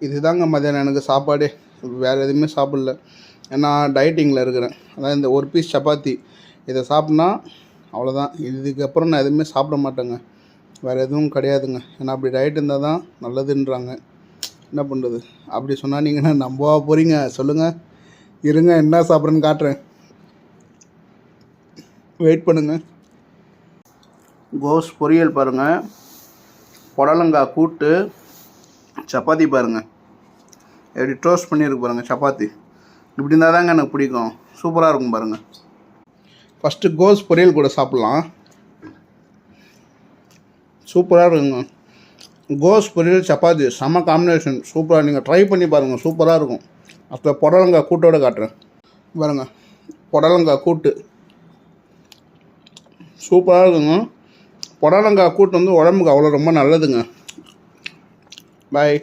இதுதாங்க மதியானம் எனக்கு சாப்பாடே. வேறு எதுவுமே சாப்பிடல. ஏன்னா டயட்டிங்கில் இருக்கிறேன். அதான் இந்த ஒரு பீஸ் சப்பாத்தி இதை சாப்பிட்னா அவ்வளோதான். இதுக்கப்புறம் நான் எதுவுமே சாப்பிட மாட்டேங்க. வேறு எதுவும் கிடையாதுங்க. ஏன்னா அப்படி டயட் இருந்தால் தான் நல்லதுன்றாங்க. என்ன பண்ணுறது? அப்படி சொன்னால் நீங்கள் என்ன நம்பவா போகிறீங்க சொல்லுங்கள். இருங்க என்ன சாப்பிட்றேன்னு காட்டுறேன். வெயிட் பண்ணுங்கள். கோஸ் பொரியல் பாருங்கள், புடலங்காய் கூட்டு, சப்பாத்தி பாருங்கள் எப்படி டோஸ்ட் பண்ணியிருக்கு பாருங்கள். சப்பாத்தி இப்படி இருந்தால் தாங்க எனக்கு பிடிக்கும். சூப்பராக இருக்கும் பாருங்கள். ஃபஸ்ட்டு கோஸ் பொரியல் கூட சாப்பிட்லாம். சூப்பராக இருக்குங்க. கோஸ் பொரியல் சப்பாத்தி செம்ம காம்பினேஷன். சூப்பராக நீங்கள் ட்ரை பண்ணி பாருங்கள். சூப்பராக இருக்கும். அப்புறம் புடலங்காய் கூட்டோடு காட்டுறேன் பாருங்கள். புடலங்காய் கூட்டு சூப்பராக இருக்குங்க. புடலங்காய் கூட்டு வந்து உடம்புக்கு அவ்வளோ ரொம்ப நல்லதுங்க. பாய்.